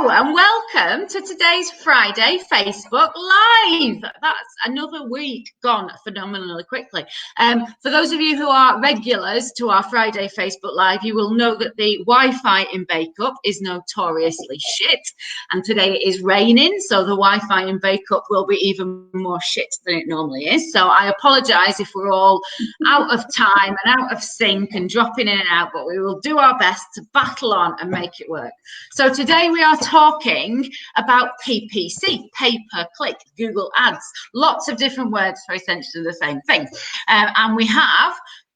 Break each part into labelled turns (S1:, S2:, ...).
S1: Hello and welcome to today's Friday Facebook Live. That's another week gone phenomenally quickly. For those of you who are regulars to our Friday Facebook Live, you will know that the Wi-Fi in Bake-Up is notoriously shit. And today it is raining, so the Wi-Fi in Bake-Up will be even more shit than it normally is. So I apologise if we're all out of time and out of sync and dropping in and out, but we will do our best to battle on and make it work. So today we are talking about PPC, pay-per-click, Google Ads, lots of different words for essentially the same thing. And we have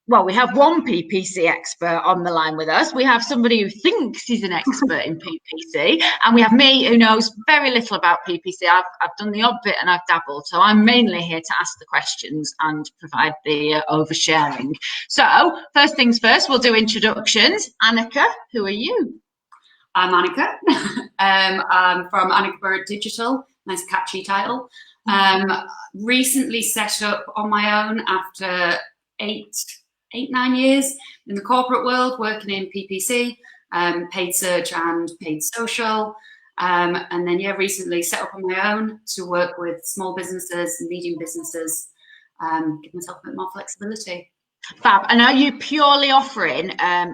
S1: one PPC expert on the line with us. We have somebody who thinks he's an expert in PPC, and we have me who knows very little about PPC. I've done the odd bit and I've dabbled, so I'm mainly here to ask the questions and provide the oversharing. So first things first, we'll do introductions. Anneka, who are you?
S2: I'm Anneka. I'm from Anneka Burett Digital. Nice catchy title. Recently set up on my own after 9 years in the corporate world, working in PPC, paid search and paid social. And then, recently set up on my own to work with small businesses, medium businesses, give myself a bit more flexibility.
S1: Fab. And are you purely offering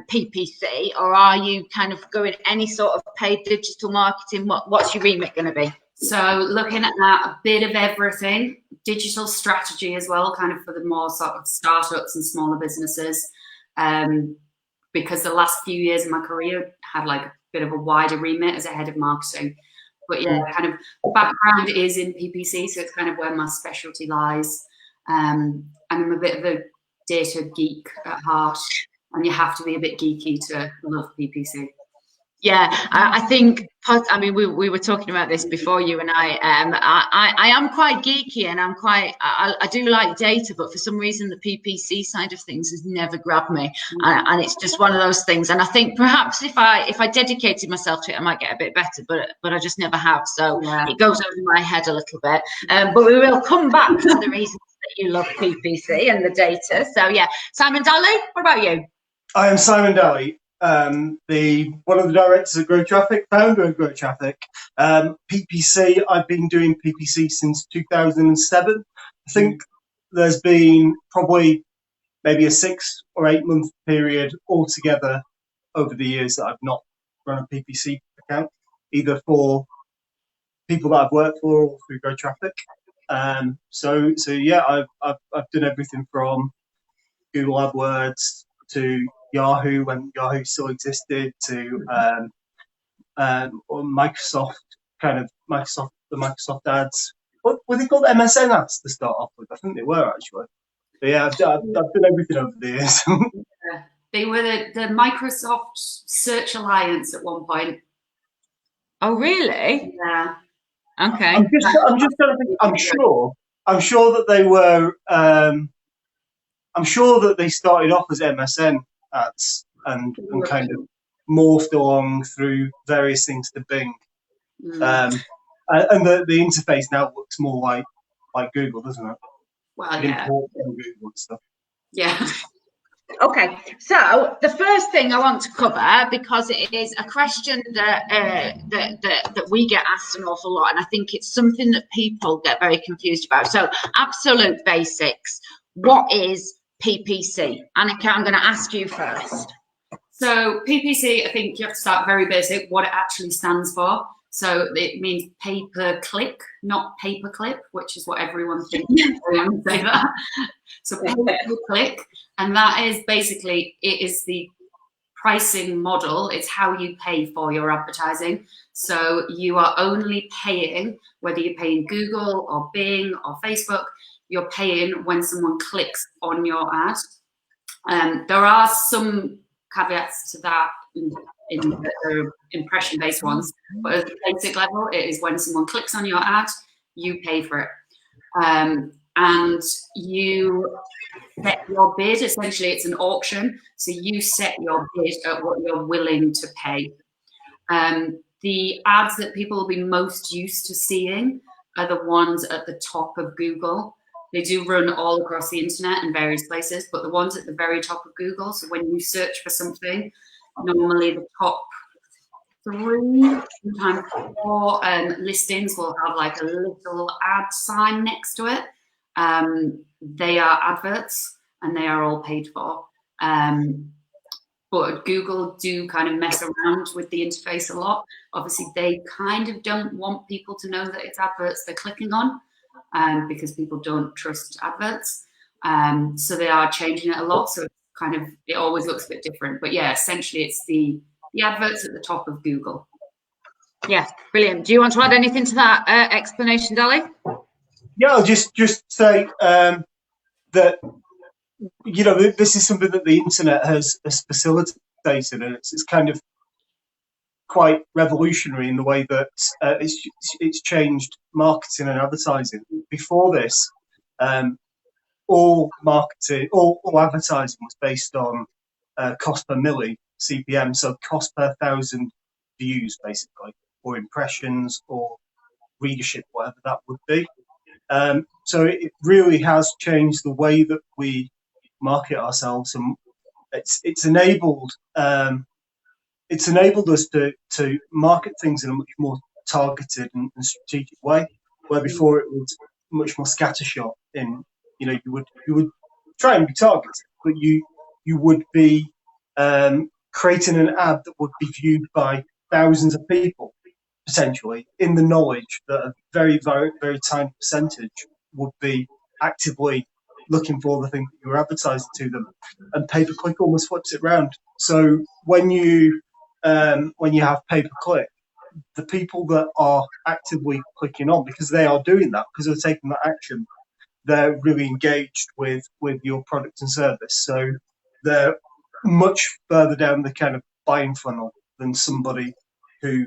S1: PPC, or are you kind of going any sort of paid digital marketing? What's your remit going to be?
S2: So looking at a bit of everything, digital strategy as well, kind of for the more sort of startups and smaller businesses, because the last few years of my career had like a bit of a wider remit as a head of marketing. But yeah, kind of background is in PPC, so it's kind of where my specialty lies. And I'm a bit of a data geek at heart, and you have to be a bit geeky to love PPC.
S1: Yeah, I think, I mean, we were talking about this before, you and I am quite geeky, and I do like data, but for some reason the PPC side of things has never grabbed me, and it's just one of those things. And I think perhaps if I dedicated myself to it, I might get a bit better, but I just never have. So It goes over my head a little bit. But we will come back to the reasons that you love PPC and the data. So yeah, Simon Dalley, what about you?
S3: I am Simon Dalley. One of the directors of GrowTraffic, founder of GrowTraffic. PPC, I've been doing PPC since 2007. I think there's been probably maybe a 6 or 8 month period altogether over the years that I've not run a PPC account, either for people that I've worked for or through GrowTraffic. So yeah, I've done everything from Google AdWords to Yahoo when Yahoo still existed, to or Microsoft the Microsoft ads. What were they called? MSN ads to start off with. I think they were actually. But yeah, I've done everything over the years.
S2: Yeah. They were the Microsoft Search Alliance at one point.
S1: Oh really?
S2: Yeah.
S1: Okay.
S3: I'm just trying to think. I'm sure that they were. I'm sure that they started off as MSN ads and kind of morphed along through various things to Bing. And the interface now looks more like Google, doesn't it?
S2: Well, yeah.
S3: Google and stuff.
S2: Yeah.
S1: Okay, so the first thing I want to cover, because it is a question that we get asked an awful lot, and I think it's something that people get very confused about. So absolute basics. What is PPC? Anneka, I'm going to ask you first.
S2: So PPC, I think you have to start very basic, what it actually stands for. So it means pay-per-click, not paperclip, which is what everyone thinks when they say that. So pay-per-click, and that is basically, it is the pricing model. It's how you pay for your advertising. So you are only paying, whether you're paying Google or Bing or Facebook, you're paying when someone clicks on your ad. There are some caveats to that in the impression-based ones, but at the basic level, it is when someone clicks on your ad, you pay for it. And you set your bid. Essentially, it's an auction, so you set your bid at what you're willing to pay. The ads that people will be most used to seeing are the ones at the top of Google. They do run all across the internet in various places, but the ones at the very top of Google, so when you search for something, normally the top 3, sometimes 4 listings will have like a little ad sign next to it. They are adverts and they are all paid for. But Google do kind of mess around with the interface a lot. Obviously, they kind of don't want people to know that it's adverts they're clicking on, because people don't trust adverts. So they are changing it a lot. So it's kind of, it always looks a bit different. But yeah, essentially it's the adverts at the top of Google.
S1: Yeah, brilliant. Do you want to add anything to that explanation, Dalley?
S3: Yeah, I'll just say that, you know, this is something that the internet has facilitated, and it's kind of quite revolutionary in the way that it's changed marketing and advertising. Before this, all advertising was based on cost per milli, CPM, so cost per 1,000 views, basically, or impressions or readership, whatever that would be. So it really has changed the way that we market ourselves, and it's enabled us to market things in a much more targeted and strategic way, where before it was much more scattershot. In, you know, you would try and be targeted, but you would be creating an ad that would be viewed by thousands of people, potentially, in the knowledge that a very, very, very tiny percentage would be actively looking for the thing that you're advertising to them. And pay-per-click almost flips it around. So when you have pay-per-click, the people that are actively clicking on, because they are doing that, because they're taking that action, they're really engaged with your product and service. So they're much further down the kind of buying funnel than somebody who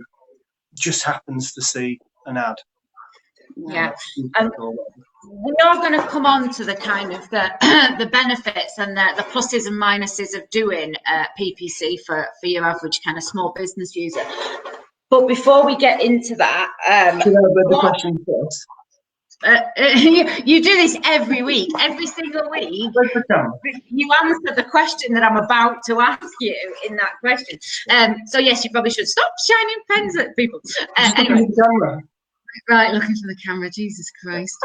S3: just happens to see an ad.
S1: Yeah. We are going to come on to the kind of the benefits and the pluses and minuses of doing PPC for your average kind of small business user. But before we get into that,
S3: should I read the question first?
S1: You do this every week, every single week. You answer the question that I'm about to ask you in that question. So yes, you probably should stop shining pens at people. Anyway. Right, looking for the camera, Jesus Christ.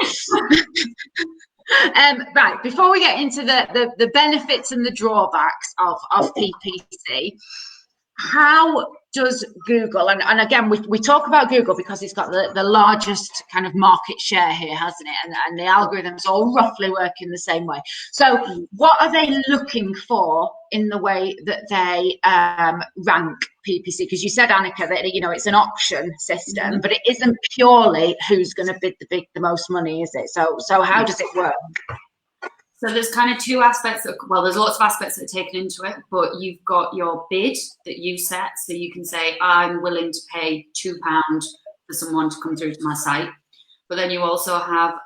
S1: Right, before we get into the benefits and the drawbacks of PPC, how does Google, and again, we talk about Google because it's got the largest kind of market share here, hasn't it? And the algorithms all roughly work in the same way. So what are they looking for in the way that they rank PPC? Because you said, Anneka, that, you know, it's an auction system, but it isn't purely who's going to bid the most money, is it? So how does it work?
S2: So there's kind of two aspects. There's lots of aspects that are taken into it, but you've got your bid that you set. So you can say, I'm willing to pay £2 for someone to come through to my site. But then you also have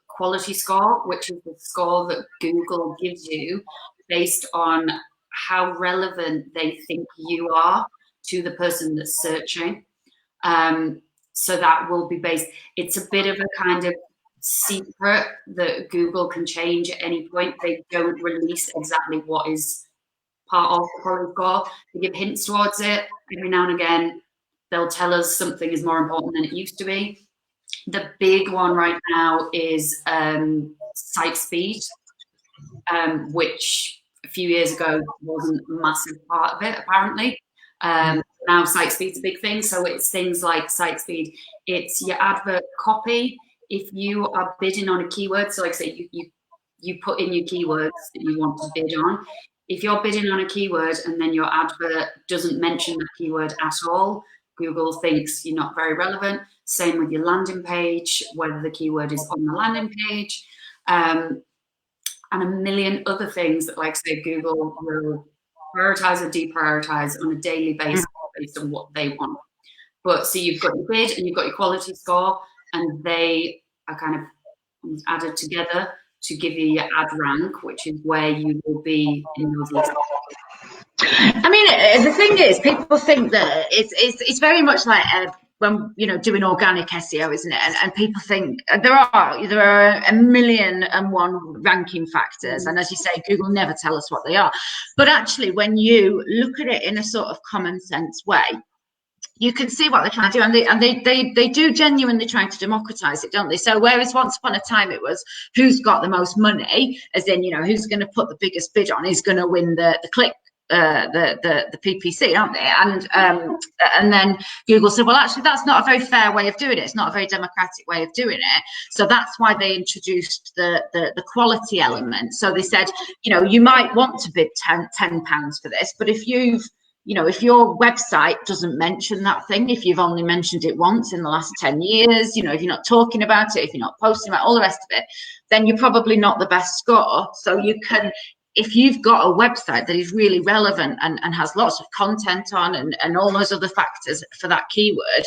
S2: quality score, which is the score that Google gives you based on how relevant they think you are to the person that's searching. So that will be based, it's a bit of a kind of secret that Google can change at any point. They don't release exactly what is part of the quality score. They give hints towards it. Every now and again, they'll tell us something is more important than it used to be. The big one right now is site speed, which a few years ago wasn't a massive part of it, apparently. Now site speed's a big thing. So it's things like site speed. It's your advert copy. If you are bidding on a keyword, so like say you put in your keywords that you want to bid on. If you're bidding on a keyword and then your advert doesn't mention that keyword at all, Google thinks you're not very relevant. Same with your landing page, whether the keyword is on the landing page, and a million other things that, like say, Google will prioritize or deprioritize on a daily basis based on what they want. But so you've got your bid and you've got your quality score, and they are kind of added together to give you your ad rank, which is where you will be in those lists.
S1: I mean, the thing is, people think that it's very much like when, you know, doing organic SEO, isn't it? And people think there are 1,000,001 ranking factors, and as you say, Google never tell us what they are. But actually, when you look at it in a sort of common sense way, you can see what they're trying to do, and they do genuinely try to democratize it, don't they? So whereas once upon a time it was who's got the most money, as in, you know, who's going to put the biggest bid on is going to win the click, the PPC, aren't they? And then Google said, well, actually, that's not a very fair way of doing it. It's not a very democratic way of doing it. So that's why they introduced the quality element. So they said, you know, you might want to bid £10 for this, but if if your website doesn't mention that thing, if you've only mentioned it once in the last 10 years, you know, if you're not talking about it, if you're not posting about all the rest of it, then you're probably not the best score. So you can, if you've got a website that is really relevant and has lots of content on and all those other factors for that keyword,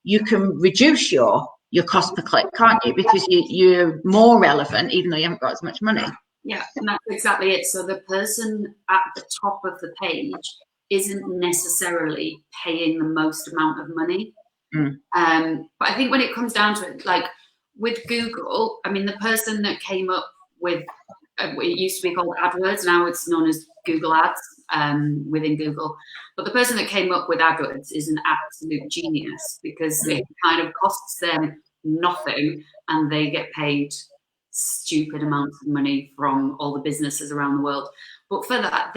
S1: you can reduce your cost per click, can't you? Because you're more relevant, even though you haven't got as much money.
S2: Yeah, and that's exactly it. So the person at the top of the page isn't necessarily paying the most amount of money. But I think when it comes down to it, like with Google, I mean, the person that came up with it used to be called AdWords, now it's known as Google Ads within Google. But the person that came up with AdWords is an absolute genius, because it kind of costs them nothing and they get paid stupid amounts of money from all the businesses around the world. But for that,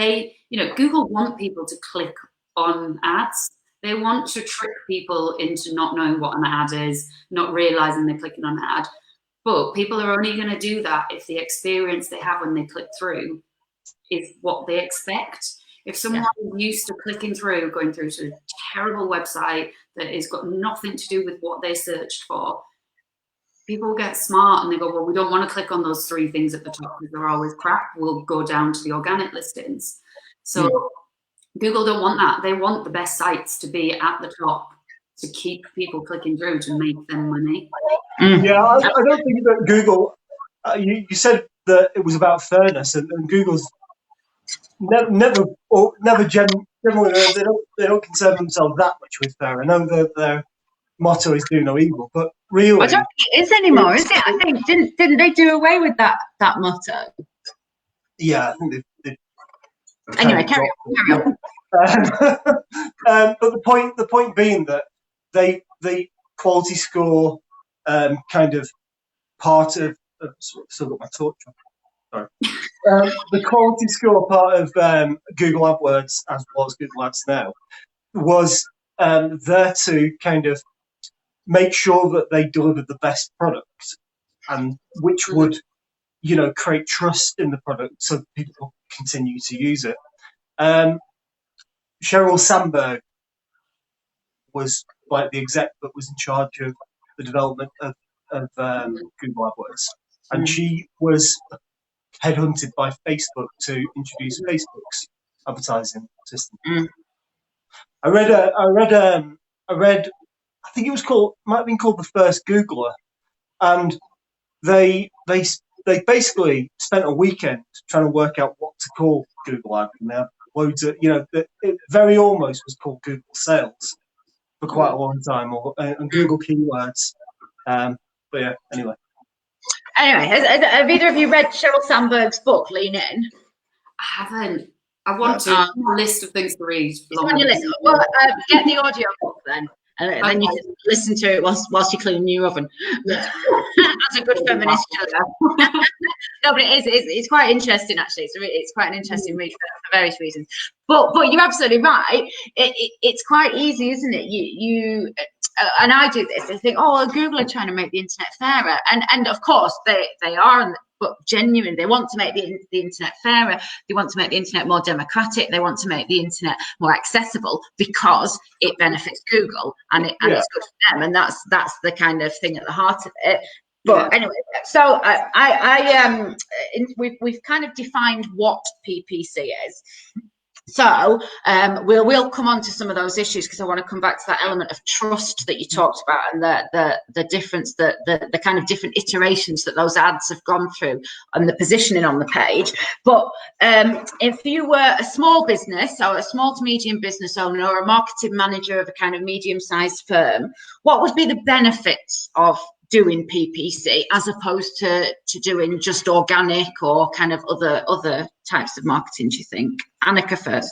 S2: Google want people to click on ads. They want to trick people into not knowing what an ad is, not realizing they're clicking on an ad. But people are only going to do that if the experience they have when they click through is what they expect. If someone is used to clicking through, going through to a terrible website that has got nothing to do with what they searched for, people get smart and they go, well, we don't want to click on those 3 things at the top because they're always crap. We'll go down to the organic listings. So Google don't want that. They want the best sites to be at the top to keep people clicking through to make them money.
S3: Yeah, I don't think that Google, you said that it was about fairness, and Google's never generally, they don't concern themselves that much with fair. I know that their motto is do no evil, but really,
S1: I don't think it is anymore, is it? I think didn't they do away with that motto?
S3: Yeah, I think they
S1: anyway, carry on.
S3: But the point being that they quality score kind of part of still got my torch on. Sorry. The quality score part of Google AdWords, as well as Google Ads now, was there to kind of make sure that they delivered the best product, and which would, create trust in the product so people continue to use it. Sheryl Sandberg was like the exec that was in charge of the development of Google AdWords, and she was headhunted by Facebook to introduce Facebook's advertising system. I read. I think it was might have been called The First Googler, and they basically spent a weekend trying to work out what to call Google Ad, and they had loads of, it very almost was called Google Sales for quite a long time, and Google Keywords. But yeah, anyway.
S1: Anyway, have either of you read Sheryl Sandberg's book, Lean In?
S2: I haven't. I want to. A list of things to read.
S1: It's on your list. Well, get the audio book then. And then you can listen to it whilst you're cleaning your oven. That's a good feminist show. No, but it's quite interesting, actually. It's quite an interesting read for various reasons. But you're absolutely right. It's quite easy, isn't it? You and I do this. I think, oh, well, Google are trying to make the internet fairer, and of course they are. But genuinely, they want to make the internet fairer. They want to make the internet more democratic. They want to make the internet more accessible because it benefits Google and it's good for them. And that's the kind of thing at the heart of it. But anyway, so we've kind of defined what PPC is. So we'll come on to some of those issues, because I want to come back to that element of trust that you talked about, and the difference, the kind of different iterations that those ads have gone through and the positioning on the page. But if you were a small business, or a small to medium business owner, or a marketing manager of a kind of medium-sized firm, what would be the benefits of doing PPC as opposed to doing just organic or kind of other types of marketing, do you think? Anneka first.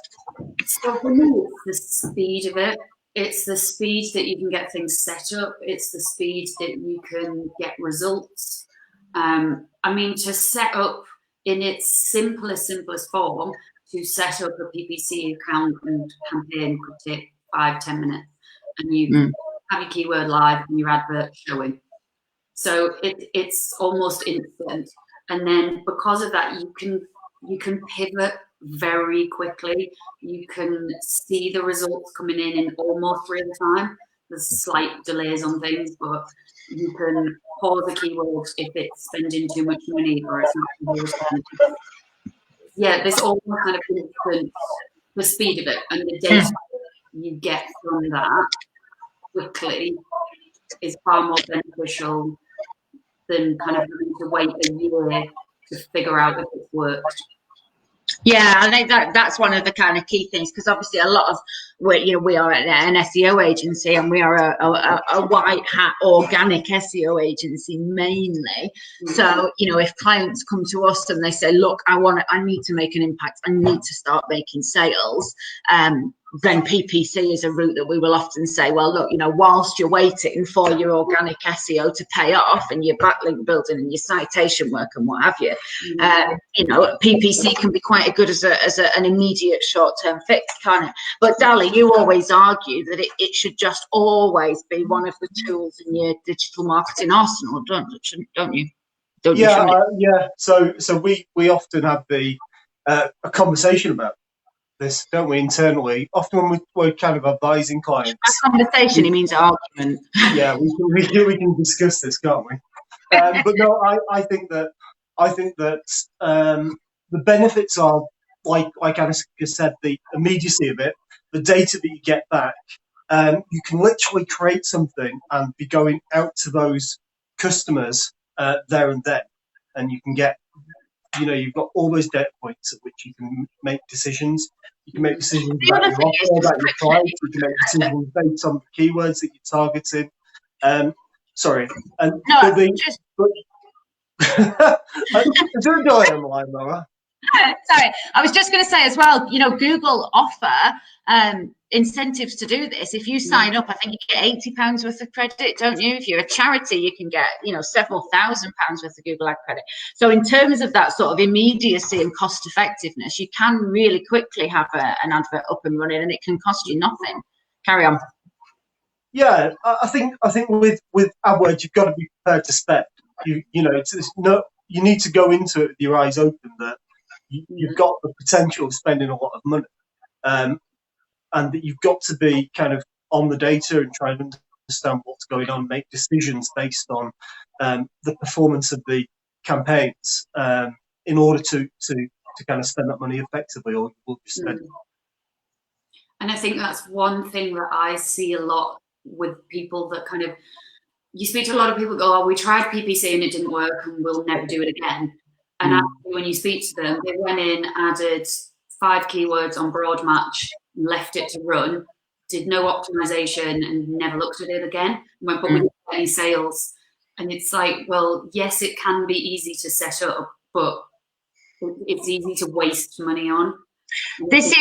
S2: So for me, it's the speed of it. It's the speed that you can get things set up. It's the speed that you can get results. I mean, to set up in its simplest form, to set up a PPC account and campaign could take 5-10 minutes, and you have your keyword live and your advert showing. So it's almost instant. And then because of that, you can pivot very quickly. You can see the results coming in almost real time. There's slight delays on things, but you can pause the keywords if it's spending too much money or it's not. Yeah, there's all kind of instant, the speed of it and the data you get from that quickly is far more beneficial than kind of having to wait a year to figure out if it's worked.
S1: Yeah, I think that's one of the kind of key things, because obviously a lot of we are an SEO agency, and we are a white hat organic SEO agency mainly. So if clients come to us and they say, look, I need to make an impact, I need to start making sales, then PPC is a route that we will often say, well, look, whilst you're waiting for your organic SEO to pay off and your backlink building and your citation work and what have you, PPC can be quite good as an immediate short-term fix, can't it? But Dalley, you always argue that it should just always be one of the tools in your digital marketing arsenal, don't you?
S3: Yeah. So we often have a conversation about this, don't we, internally? Often when we're kind of advising clients.
S1: A conversation, he means argument.
S3: Yeah, we can discuss this, can't we? But no, I think that the benefits are like Anneka said, the immediacy of it, the data that you get back. You can literally create something and be going out to those customers there and then, and you can get, you've got all those data points at which you can make decisions. You can make decisions about your offer, about your price. You can make decisions based on the keywords that you're targeting. Sorry. And
S1: no,
S3: is there a delay on the line, Laura?
S1: Sorry, I was just going to say as well, Google offer incentives to do this. If you sign up, I think you get £80 worth of credit, don't you? If you're a charity, you can get, several £1,000s worth of Google Ad credit. So in terms of that sort of immediacy and cost effectiveness, you can really quickly have an advert up and running, and it can cost you nothing. Carry on.
S3: Yeah, I think with AdWords, you've got to be prepared to spend. You need to go into it with your eyes open that you've got the potential of spending a lot of money, and that you've got to be kind of on the data and try and understand what's going on, make decisions based on the performance of the campaigns in order to kind of spend that money effectively, or you will just spend it.
S2: And I think that's one thing that I see a lot with people that kind of, you speak to a lot of people go, oh, we tried PPC and it didn't work and we'll never do it again. And actually, when you speak to them, they went in, added 5 keywords on broad match, left it to run, did no optimization and never looked at it again. Went, but we didn't get any sales. And it's like, well, yes, it can be easy to set up, but it's easy to waste money on.
S1: This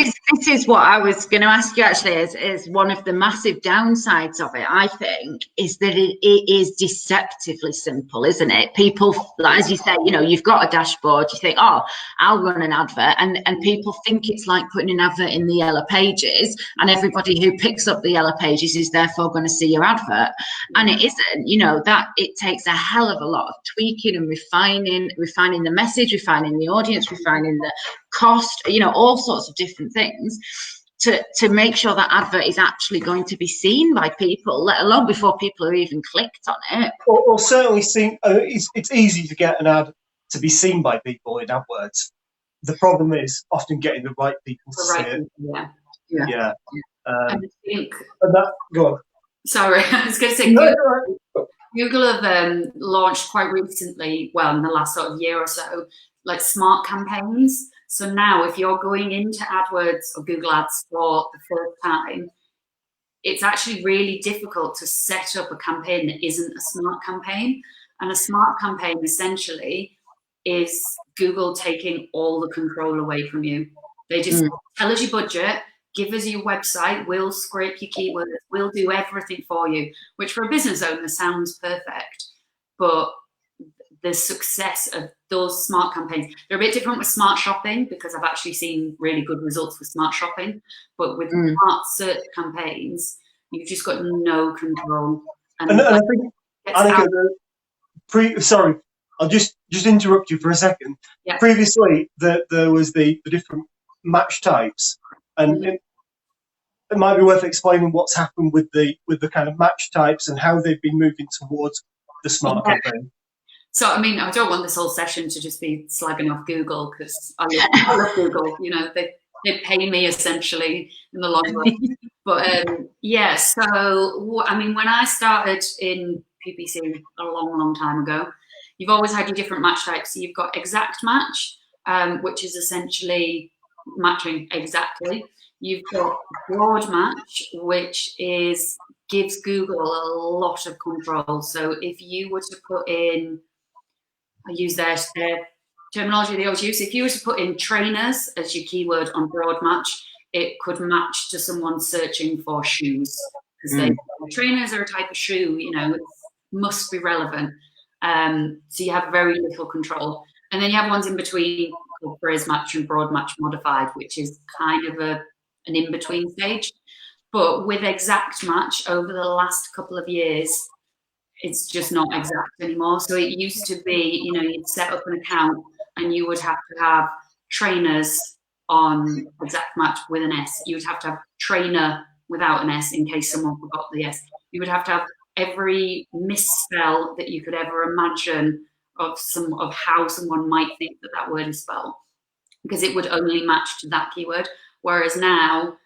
S1: is what I was going to ask you actually, is one of the massive downsides of it, I think, is that it is deceptively simple, isn't it? People, as you say, you've got a dashboard, you think, oh, I'll run an advert, and people think it's like putting an advert in the yellow pages, and everybody who picks up the yellow pages is therefore going to see your advert. And it isn't, that it takes a hell of a lot of tweaking and refining the message, refining the audience, refining the cost, all sorts of different things to make sure that advert is actually going to be seen by people, let alone before people have even clicked on it.
S3: Or certainly seen. It's easy to get an ad to be seen by people in AdWords. The problem is often getting the right people to see it. Yeah.
S2: I think.
S3: Go on.
S2: Sorry, I was going to say. Google have launched quite recently, well, in the last sort of year or so, like smart campaigns. So now if you're going into AdWords or Google Ads for the first time, it's actually really difficult to set up a campaign that isn't a smart campaign. And a smart campaign essentially is Google taking all the control away from you. They just tell us your budget, give us your website, we'll scrape your keywords, we'll do everything for you, which for a business owner sounds perfect. But the success of those smart campaigns, they're a bit different with smart shopping, because I've actually seen really good results with smart shopping. But with smart search campaigns, you've just got no control.
S3: And I think, Anneka, sorry, I'll just interrupt you for a second.
S2: Yeah.
S3: Previously, there was the different match types, and it might be worth explaining what's happened with the kind of match types and how they've been moving towards the smart campaign.
S2: So, I mean, I don't want this whole session to just be slagging off Google, because I love Google. You know, they pay me essentially in the long run. But yeah, so I mean, when I started in PPC a long, long time ago, you've always had your different match types. So you've got exact match, which is essentially matching exactly. You've got broad match, which gives Google a lot of control. So if you were to put in, I use their terminology they always use. If you were to put in trainers as your keyword on broad match, it could match to someone searching for shoes, because trainers are a type of shoe, you know, it must be relevant. So you have very little control. And then you have ones in between called phrase match and broad match modified, which is kind of an in-between stage. But with exact match, over the last couple of years, it's just not exact anymore. So it used to be, you know, you'd set up an account and you would have to have trainers on exact match with an S. You would have to have trainer without an S in case someone forgot the S. You would have to have every misspell that you could ever imagine of how someone might think that word is spelled, because it would only match to that keyword. Whereas now,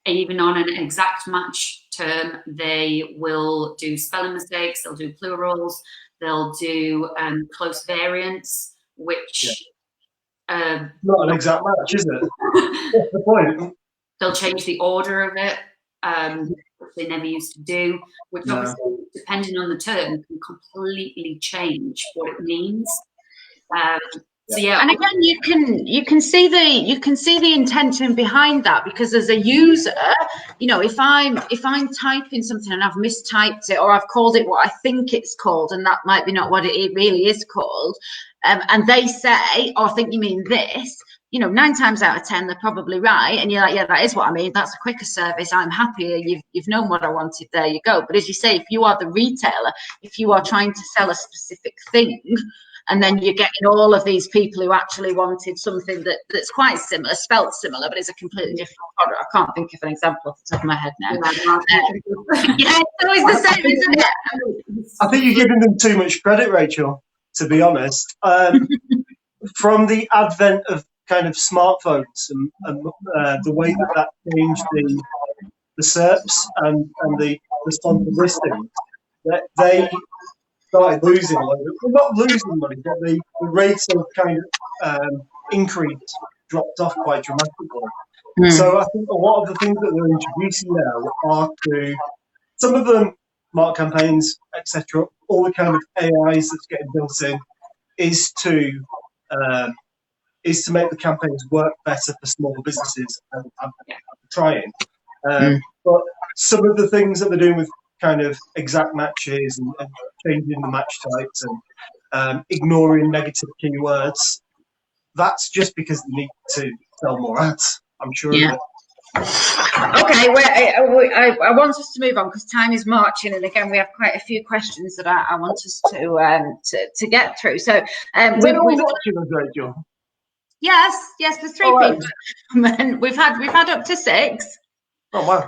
S2: even on an exact match term, they will do spelling mistakes, they'll do plurals, they'll do close variants, which
S3: not an exact match, is it? What's the point?
S2: They'll change the order of it, which they never used to do, which obviously, depending on the term, can completely change what it means. So yeah,
S1: and again, you can see the intention behind that, because as a user, you know, if I'm typing something and I've mistyped it, or I've called it what I think it's called, and that might be not what it really is called, and they say, "Oh, I think you mean this," you know, 9 times out of 10 they're probably right, and you're like, "Yeah, that is what I mean. That's a quicker service. I'm happier. You've known what I wanted. There you go." But as you say, if you are the retailer, if you are trying to sell a specific thing, and then you're getting all of these people who actually wanted something that's quite similar, spelt similar, but it's a completely different product. I can't think of an example off the top of my head now. Yeah, it's always the same, isn't it?
S3: I think you're giving them too much credit, Rachel, to be honest. From the advent of kind of smartphones and the way that changed the SERPs and the responsive listings, that they started losing money. Well, not losing money, but the rates of kind of increase dropped off quite dramatically. So I think a lot of the things that they're introducing now are some of them, smart campaigns, etc., all the kind of AIs that's getting built in is to make the campaigns work better for smaller businesses and trying. But some of the things that they're doing with kind of exact matches and changing the match types and ignoring negative keywords, that's just because they need to sell more ads, I'm sure of it.
S1: Okay, I want us to move on because time is marching, and again we have quite a few questions that I want us to get through. So
S3: is anyone watching us, Rachel?
S1: Yes, there's 3 people, and we've had up to 6.
S3: Oh wow!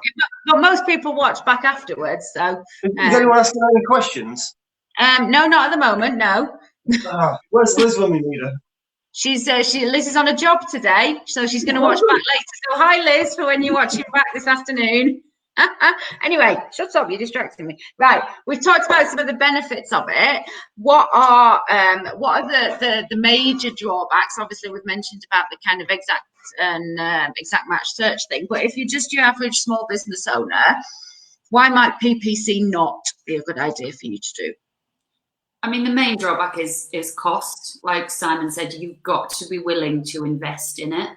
S1: But most people watch back afterwards. So
S3: is anyone asking any questions?
S1: No, not at the moment. No.
S3: Where's Liz when we need her?
S1: Liz is on a job today, so she's going to watch back later. So hi, Liz, for when you're watching back this afternoon. Anyway, shut up, you're distracting me. Right, we've talked about some of the benefits of it. What are the major drawbacks? Obviously, we've mentioned about the kind of exact match search thing, but if you're just your average small business owner, why might PPC not be a good idea for you to do?
S2: I mean, the main drawback is cost. Like Simon said, you've got to be willing to invest in it.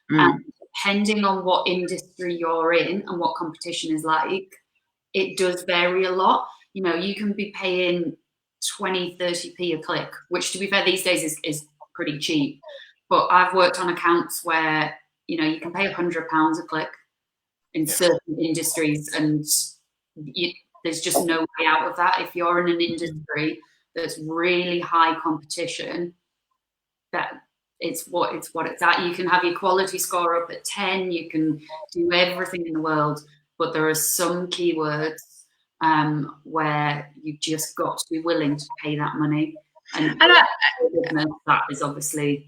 S2: And depending on what industry you're in and what competition is like, it does vary a lot. You know, you can be paying 20, 30p a click, which to be fair these days is pretty cheap. But I've worked on accounts where, you know, you can pay £100 a click in certain industries, and there's just no way out of that. If you're in an industry that's really high competition, that it's what it's at. You can have your quality score up at 10, you can do everything in the world, but there are some keywords where you just got to be willing to pay that money. And that is obviously...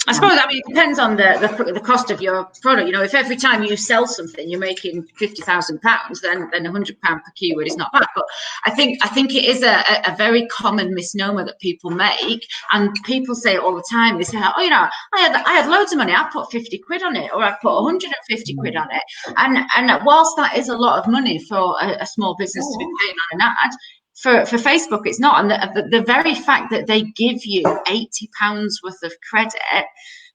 S1: I suppose, I mean, it depends on the cost of your product. You know, if every time you sell something you're making £50,000, then £100 per keyword is not bad. But I think it is a very common misnomer that people make, and people say it all the time. They say, oh, you know, I had loads of money, I put 50 quid on it, or I put 150 quid on it. And whilst that is a lot of money for a small business to be paying on an ad, for Facebook, it's not. And the very fact that they give you £80 worth of credit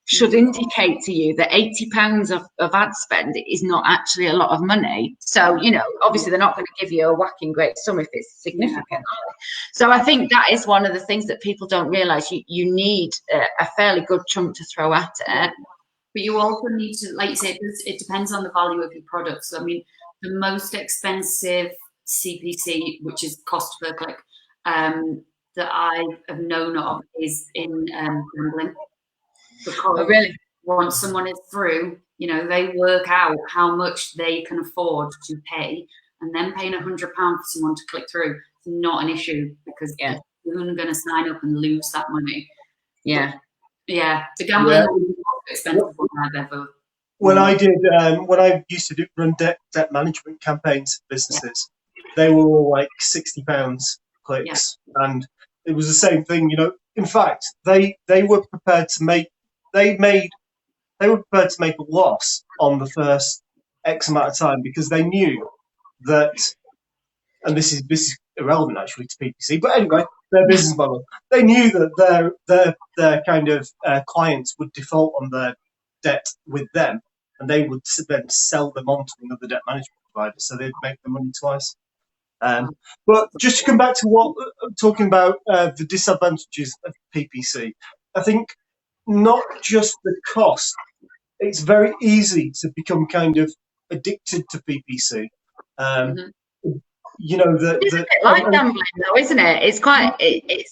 S1: should indicate to you that £80 of ad spend is not actually a lot of money. So, you know, obviously they're not going to give you a whacking great sum if it's significant. So I think that is one of the things that people don't realise. You need a fairly good chunk to throw at it.
S2: But you also need to, like you said, it depends on the value of your product. So, I mean, the most expensive CPC, which is cost per click, that I have known of is in gambling. Because once someone is through, you know, they work out how much they can afford to pay, and then paying £100 for someone to click through is not an issue, because they're going to sign up and lose that money. The gambling is the most expensive one I've ever.
S3: When I used to run debt management campaigns for businesses, they were all like £60 clicks, and it was the same thing. You know, in fact, they were prepared to make a loss on the first X amount of time, because they knew that, and this is irrelevant actually to PPC, but anyway, their business model. They knew that their kind of clients would default on their debt with them, and they would then sell them on to another debt management provider, so they'd make the money twice. But just to come back to what talking about the disadvantages of PPC, I think not just the cost. It's very easy to become kind of addicted to PPC. You know,
S1: it's a bit like gambling, though, isn't it? It's quite a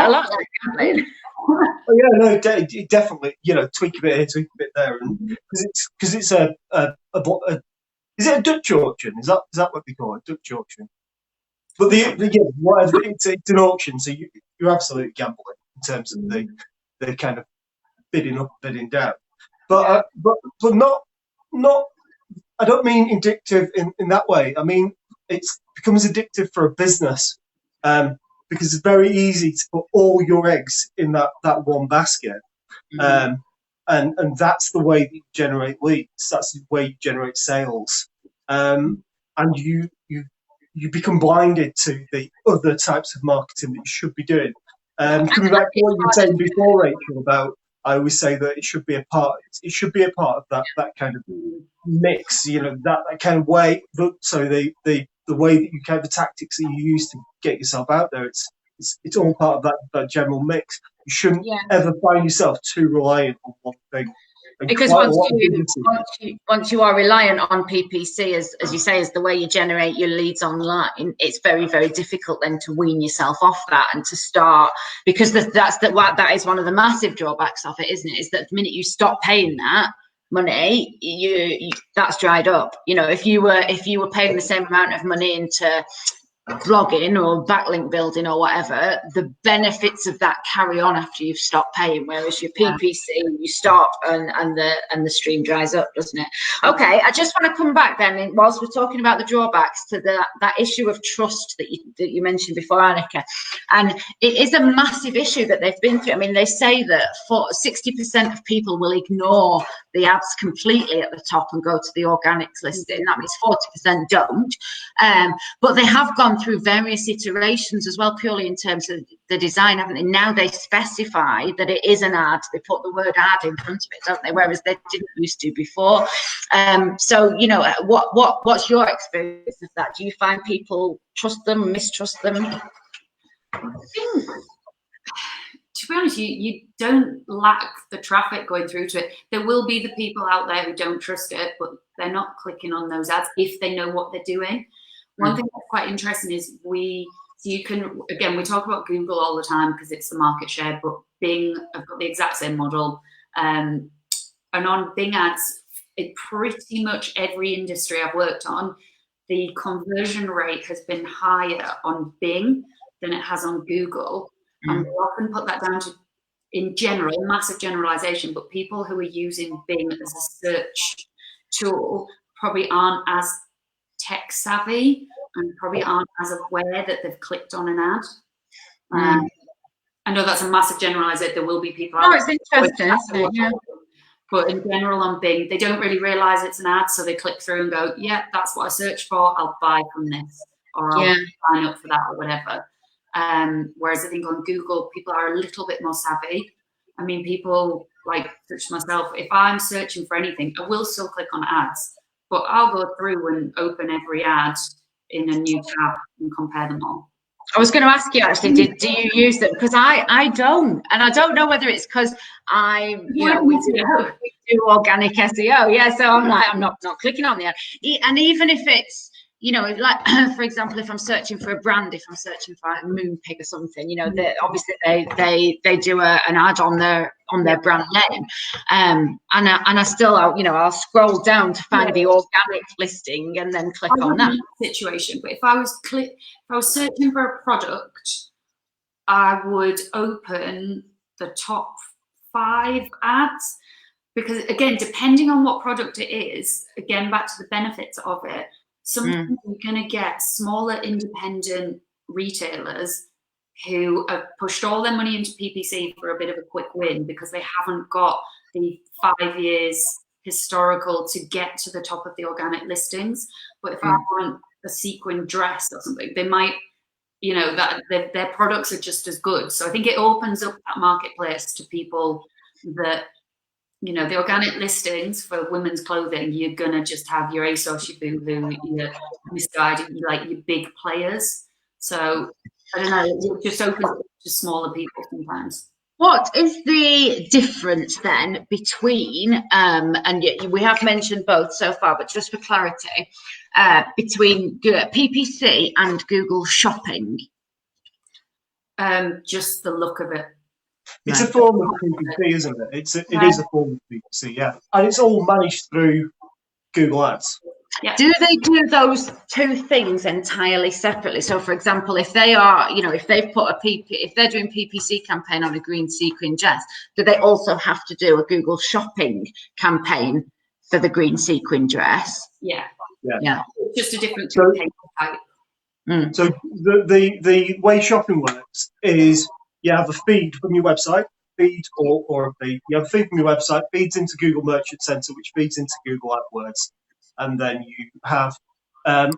S1: lot like gambling.
S3: Oh, yeah, no, definitely. You know, tweak a bit here, tweak a bit there, and because it's a is it a Dutch auction? Is that what they call it, Dutch auction? But whatever, it's an auction, so you're absolutely gambling in terms of the kind of bidding up, bidding down. But not. I don't mean addictive in that way. I mean, it becomes addictive for a business, because it's very easy to put all your eggs in that one basket, and that's the way that you generate leads. That's the way you generate sales, and you become blinded to the other types of marketing that you should be doing. Coming back to what you were saying before, Rachel, about, I always say that it should be a part of that kind of mix, you know, that kind of way. So the way that you kind of, the tactics that you use to get yourself out there, it's all part of that general mix. You shouldn't ever find yourself too reliant on one thing.
S1: Because once you are reliant on PPC, as you say, as the way you generate your leads online, it's very, very difficult then to wean yourself off that and to start, because that is one of the massive drawbacks of it, isn't it? Is that the minute you stop paying that money, that's dried up. You know, if you were paying the same amount of money into blogging or backlink building or whatever, the benefits of that carry on after you've stopped paying, whereas your PPC, you stop and the stream dries up, doesn't it? Okay, I just want to come back then, whilst we're talking about the drawbacks, to that issue of trust that you mentioned before, Anneka. And it is a massive issue that they've been through. I mean, they say that 60% of people will ignore the ads completely at the top and go to the organics listing. That means 40% don't, but they have gone gone through various iterations as well, purely in terms of the design, haven't they? Now they specify that it is an ad. They put the word ad in front of it, don't they? Whereas they didn't used to before. So, you know, what's your experience of that? Do you find people trust them, mistrust them?
S2: I think, to be honest, you don't lack the traffic going through to it. There will be the people out there who don't trust it, but they're not clicking on those ads if they know what they're doing. One thing that's quite interesting is you can, again, we talk about Google all the time because it's the market share, but Bing have got the exact same model. And on Bing ads, in pretty much every industry I've worked on, the conversion rate has been higher on Bing than it has on Google. And we often put that down to, in general, massive generalization, but people who are using Bing as a search tool probably aren't as tech savvy and probably aren't as aware that they've clicked on an ad. I know that's a massive generalization. There will be people out
S1: there. It's interesting, yeah.
S2: But in general on Bing, they don't really realize it's an ad, so they click through and go, yeah, that's what I searched for, I'll buy from this, or I'll sign up for that or whatever. Whereas I think on Google, people are a little bit more savvy. I mean, people like, such as myself, if I'm searching for anything, I will still click on ads, but I'll go through and open every ad in a new tab and compare them all.
S1: I was going to ask you actually, do you use them? Because I don't, and I don't know whether it's because we do organic SEO, yeah. So I'm like, I'm not clicking on the ad, and even if it's, you know, like for example, if I'm searching for a brand, if I'm searching for a Moonpig or something, you know, obviously they do an ad on their brand name, and I still, you know, I'll scroll down to find the organic listing and then click on that
S2: situation. But if I was searching for a product, I would open the top 5 ads, because again, depending on what product it is, again back to the benefits of it. Sometimes you're going to get smaller independent retailers who have pushed all their money into PPC for a bit of a quick win because they haven't got the 5 years historical to get to the top of the organic listings. But if I want a sequin dress or something, they might, you know, that their products are just as good. So I think it opens up that marketplace to people that, you know, the organic listings for women's clothing, you're going to just have your ASOS, your Boohoo, your Misguided, like your big players. So, I don't know, it just opens up to smaller people sometimes.
S1: What is the difference then between, and we have mentioned both so far, but just for clarity, between PPC and Google Shopping?
S2: Just the look of it.
S3: It's a form of PPC, isn't it? It is a form of PPC, yeah. And it's all managed through Google Ads.
S1: Yeah. Do they do those two things entirely separately? So, for example, if they are, you know, if they've put if they're doing PPC campaign on a green sequin dress, do they also have to do a Google Shopping campaign for the green sequin dress?
S2: Yeah. It's just a different type.
S3: So the way shopping works is you have a feed from your website, or a feed. You have a feed from your website, feeds into Google Merchant Center, which feeds into Google AdWords. And then you have, I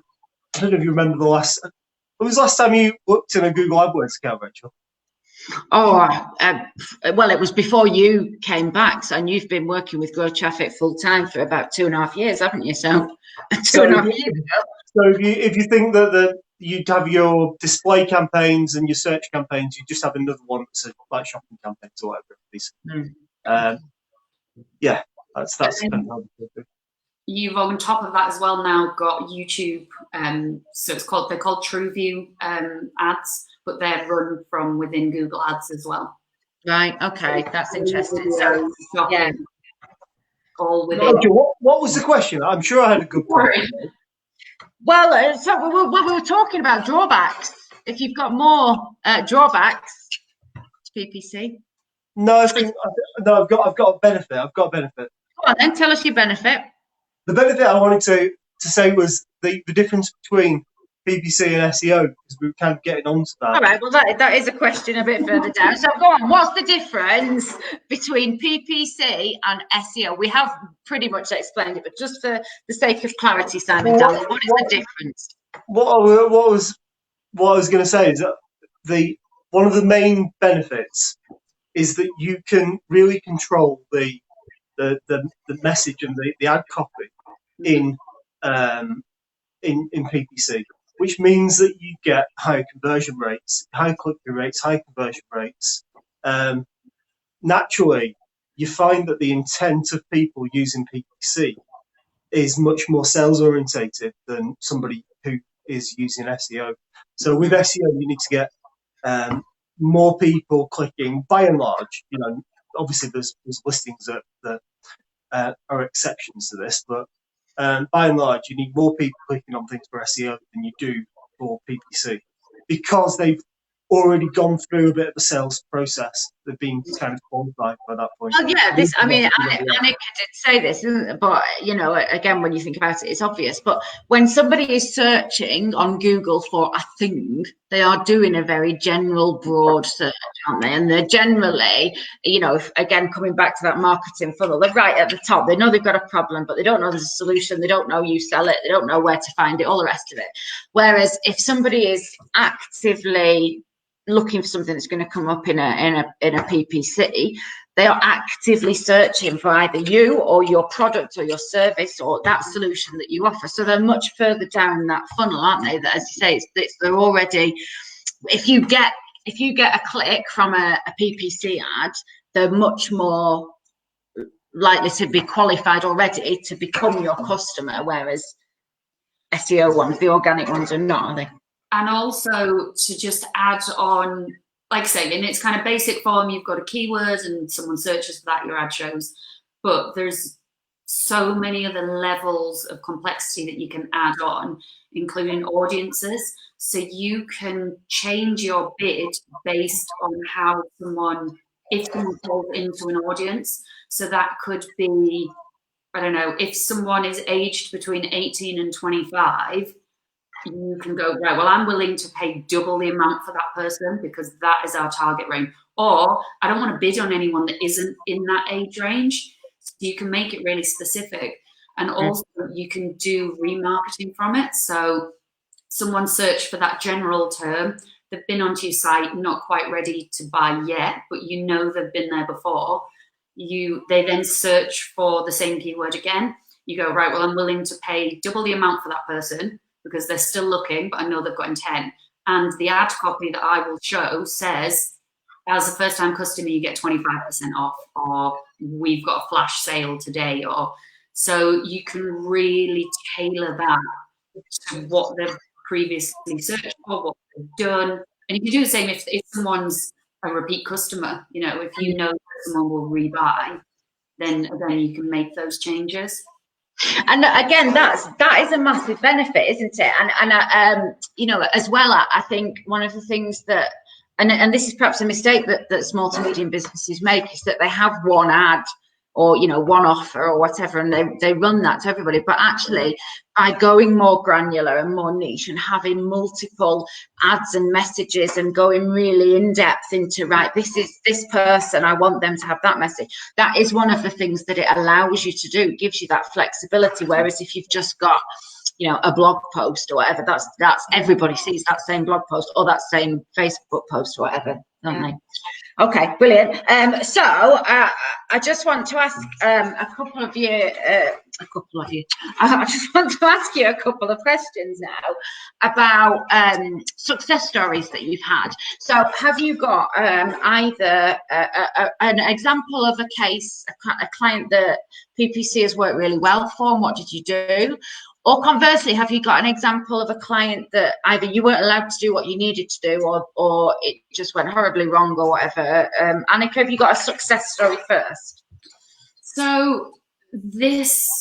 S3: don't know if you remember when was the last time you looked in a Google AdWords account, Rachel?
S1: Oh, well, it was before you came back, and you've been working with GrowTraffic full time for about 2.5 years, haven't you? So 2.5 years ago. So
S3: if you think that you'd have your display campaigns and your search campaigns, you just have another one that's like shopping campaigns or whatever it is. Yeah, that's kind of how it is.
S2: You've on top of that as well now got YouTube, so they're called TrueView ads, but they're run from within Google Ads as well.
S1: Right. Okay, that's interesting. So yeah,
S2: all within.
S3: Okay, what was the question? I'm sure I had a good point.
S1: Well, so we were talking about drawbacks. If you've got more drawbacks to PPC.
S3: No, I've got a benefit. Go
S1: on then, tell us your benefit.
S3: The benefit I wanted to say was the difference between PPC and SEO, because we were kind of getting onto that.
S1: All right, well, that is a question a bit further down. So go on, what's the difference between PPC and SEO? We have pretty much explained it, but just for the sake of clarity, Simon, what is the difference?
S3: What I was what I was going to say is that one of the main benefits is that you can really control the message and the ad copy in PPC, which means that you get higher conversion rates, higher click-through rates, higher conversion rates. Naturally, you find that the intent of people using PPC is much more sales orientated than somebody who is using SEO. So with SEO, you need to get more people clicking. By and large, obviously there's listings that are exceptions to this, but by and large, you need more people clicking on things for SEO than you do for PPC because they've already gone through a bit of a sales process. They've been kind of qualified by that point.
S1: Well, yeah, Anneka did say this, isn't it? But, again, when you think about it, it's obvious. But when somebody is searching on Google for a thing, they are doing a very general, broad search, aren't they? And they're generally, again, coming back to that marketing funnel, they're right at the top. They know they've got a problem, but they don't know there's a solution. They don't know you sell it. They don't know where to find it, all the rest of it. Whereas if somebody is actively looking for something that's going to come up in a PPC, they are actively searching for either you or your product or your service or that solution that you offer. So they're much further down that funnel, aren't they? That, as you say, they're already. If you get a click from a PPC ad, they're much more likely to be qualified already to become your customer. Whereas SEO ones, the organic ones, are not, are they?
S2: And also to just add on, like I say, in its kind of basic form, you've got a keyword and someone searches for that, your ad shows. But there's so many other levels of complexity that you can add on, including audiences. So you can change your bid based on how if someone falls into an audience. So that could be, I don't know, if someone is aged between 18 and 25, you can go, right, well, I'm willing to pay double the amount for that person because that is our target range. Or I don't want to bid on anyone that isn't in that age range. So you can make it really specific. And also you can do remarketing from it. So someone searched for that general term, they've been onto your site, not quite ready to buy yet, but they've been there before. They then search for the same keyword again. You go, right, well, I'm willing to pay double the amount for that person because they're still looking, but I know they've got intent. And the ad copy that I will show says, as a first-time customer, you get 25% off, or we've got a flash sale today. So you can really tailor that to what they've previously searched for, what they've done. And you can do the same if someone's a repeat customer. If you know that someone will rebuy, then you can make those changes.
S1: And again, that is a massive benefit, isn't it? And as well, I think one of the things that, and this is perhaps a mistake that small to medium businesses make, is that they have one ad or one offer or whatever, and they run that to everybody. But actually, by going more granular and more niche and having multiple ads and messages and going really in depth into, right, this is this person, I want them to have that message. That is one of the things that it allows you to do. It gives you that flexibility. Whereas if you've just got a blog post or whatever, that's everybody sees that same blog post or that same Facebook post or whatever, don't they? Okay, brilliant. So I just want to ask a couple of you. I just want to ask you a couple of questions now about success stories that you've had. So have you got either an example of a case, a client that PPC has worked really well for, and what did you do? Or conversely, have you got an example of a client that either you weren't allowed to do what you needed to do, or it just went horribly wrong, or whatever? Anneka, have you got a success story first?
S2: So it's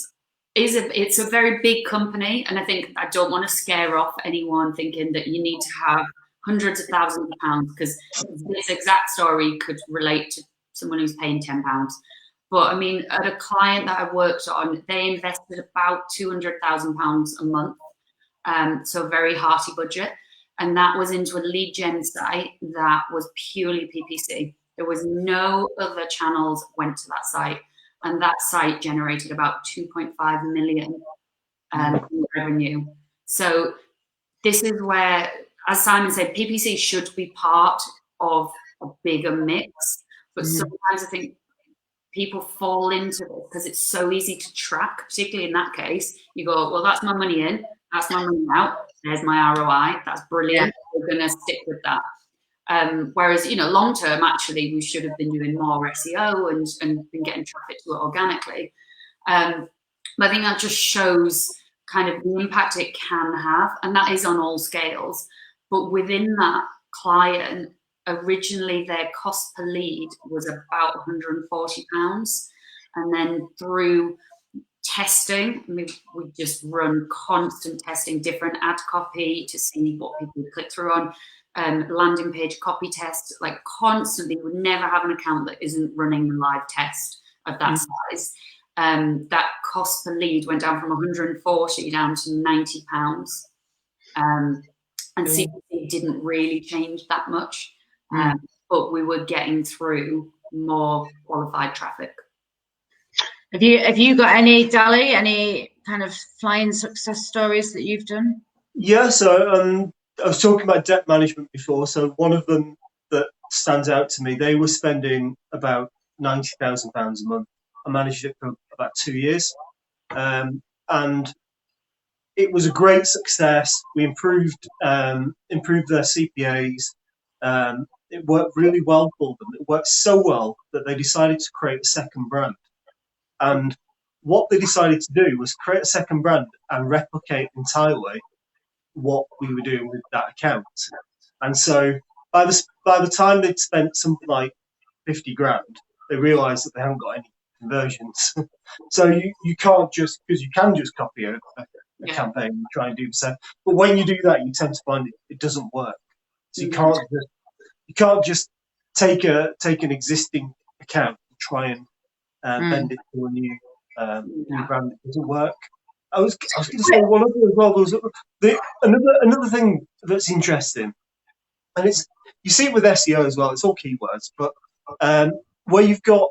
S2: a very big company, and I don't want to scare off anyone thinking that you need to have hundreds of thousands of pounds, because this exact story could relate to someone who's paying £10. But I mean, at a client that I worked on, they invested about £200,000 a month. So a very hearty budget. And that was into a lead gen site that was purely PPC. There was no other channels went to that site. And that site generated about 2.5 million in revenue. So this is where as Simon said, PPC should be part of a bigger mix, but sometimes I think people fall into it because it's so easy to track, particularly in that case. You go, well, that's my money in, that's my money out, there's my ROI, that's brilliant, we're going to stick with that. Whereas, you know, long term, actually, we should have been doing more SEO and been getting traffic to it organically. But I think that just shows kind of the impact it can have, and that is on all scales. But within that client, originally their cost per lead was about £140, and then through testing, we just run constant testing, different ad copy to see what people click through on, landing page copy tests, like constantly. We never have an account that isn't running a live test of that size. That cost per lead went down from 140 down to £90. And CPC didn't really change that much, but we were getting through more qualified traffic.
S1: Have you got any, Dalley, any kind of flying success stories that you've done?
S3: Yeah, so I was talking about debt management before. So one of them that stands out to me, they were spending about £90,000 a month. I managed it for about 2 years, and it was a great success. We improved their CPAs. It worked really well for them. It worked so well that they decided to create a second brand. And what they decided to do was create a second brand and replicate entirely what we were doing with that account. And so by the time they'd spent something like 50 grand, they realized that they haven't got any conversions. So you can't just, because you can just copy a campaign and try and do the same. But when you do that, you tend to find it doesn't work. So you can't just take an existing account and try and bend it to a new brand. It doesn't work. I was going to say one other as well. There was another thing that's interesting, and it's, you see it with SEO as well. It's all keywords, but where you've got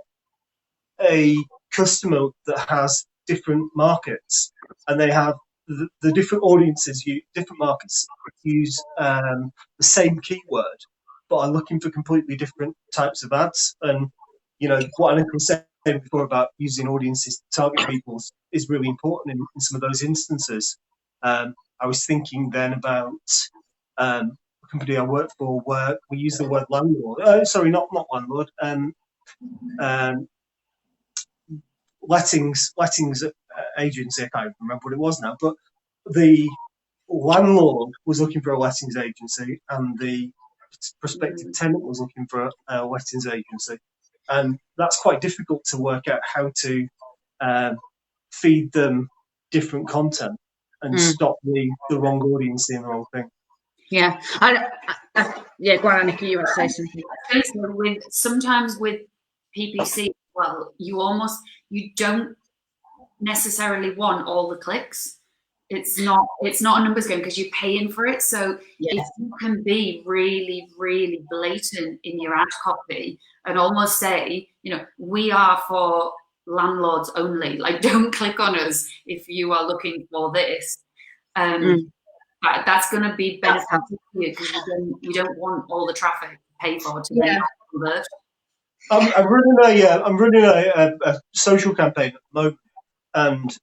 S3: a customer that has different markets, and they have the different audiences, different markets use the same keyword, but are looking for completely different types of ads. And you know what Anneka was saying before about using audiences to target people is really important in some of those instances. I was thinking then about a company I work for where we use the word landlord. Sorry, not landlord. Lettings agency. I can't remember what it was now, but the landlord was looking for a lettings agency, and the prospective tenant was looking for a lettings agency. And that's quite difficult to work out how to feed them different content and stop the wrong audience seeing the wrong thing.
S1: Yeah, yeah. Go on, Anneka, you want to say something?
S2: Sometimes with PPC, well, you don't necessarily want all the clicks. It's not a numbers game because you're paying for it. So if you can be really, really blatant in your ad copy and almost say, you know, we are for landlords only. Like, don't click on us if you are looking for this. That's going to be beneficial to you because you don't want all the traffic to pay for to then convert.
S3: I'm running a social campaign at the moment, and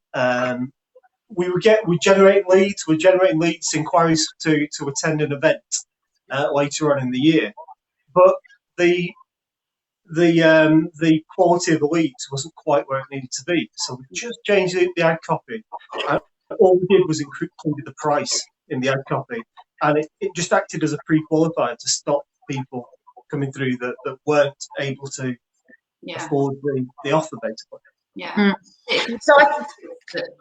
S3: we're generating leads, inquiries to attend an event later on in the year, but the quality of the leads wasn't quite where it needed to be. So we just changed the ad copy. And all we did was included the price in the ad copy, and it just acted as a pre-qualifier to stop people coming through that weren't able to afford the offer, basically.
S2: Yeah. So that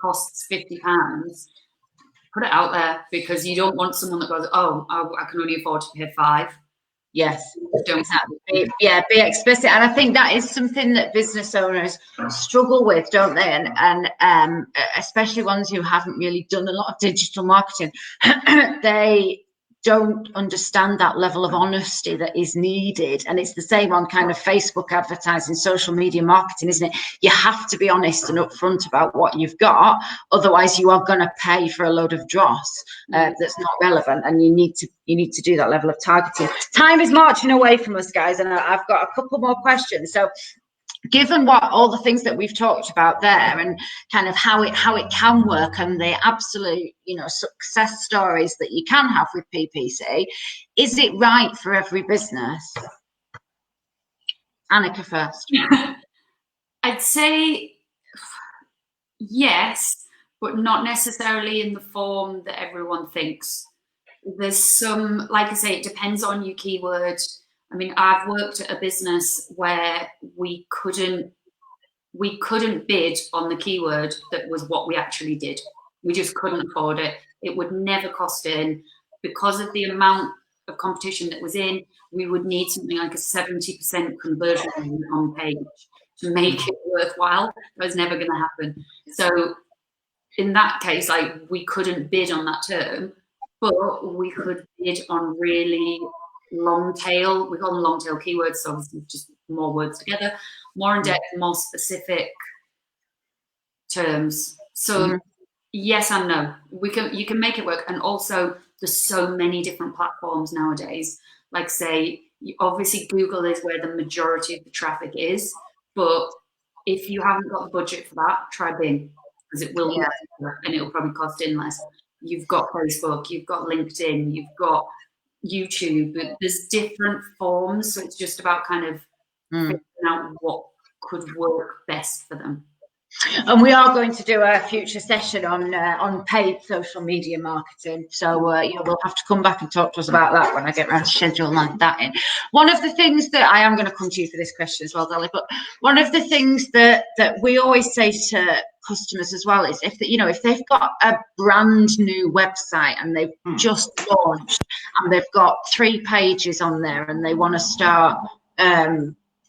S2: costs £50, put it out there, because you don't want someone that goes, oh, I can only afford to pay £5.
S1: Yes, exactly. Be explicit, and I think that is something that business owners struggle with, don't they? And especially ones who haven't really done a lot of digital marketing, they don't understand that level of honesty that is needed. And it's the same on kind of Facebook advertising, social media marketing, isn't it? You have to be honest and upfront about what you've got, otherwise you are going to pay for a load of dross that's not relevant, and you need to do that level of targeting. Time is marching away from us, guys, and I've got a couple more questions. So given what all the things that we've talked about there, and kind of how it can work, and the absolute success stories that you can have with PPC, is it right for every business? Anneka first.
S2: I'd say yes, but not necessarily in the form that everyone thinks. There's some, like I say, it depends on your keyword. I mean, I've worked at a business where we couldn't bid on the keyword that was what we actually did. We just couldn't afford it. It would never cost in, because of the amount of competition that was in. We would need something like a 70% conversion rate on page to make it worthwhile. That was never going to happen. So in that case, like, we couldn't bid on that term, but we could bid on really long tail. We call them long tail keywords, so obviously just more words together, more in depth, more specific terms. So yes and no. You can make it work, and also there's so many different platforms nowadays. Like, say, obviously Google is where the majority of the traffic is, but if you haven't got the budget for that, try Bing, because it will work, and it'll probably cost in less. You've got Facebook, you've got LinkedIn, you've got YouTube, but there's different forms, so it's just about kind of figuring out what could work best for them.
S1: And we are going to do a future session on paid social media marketing. So we'll have to come back and talk to us about that when I get around to scheduling that in. One of the things that I am going to come to you for this question as well, Dalley, but one of the things that we always say to customers as well is if they've got a brand new website and they've just launched and they've got 3 pages on there and they want to start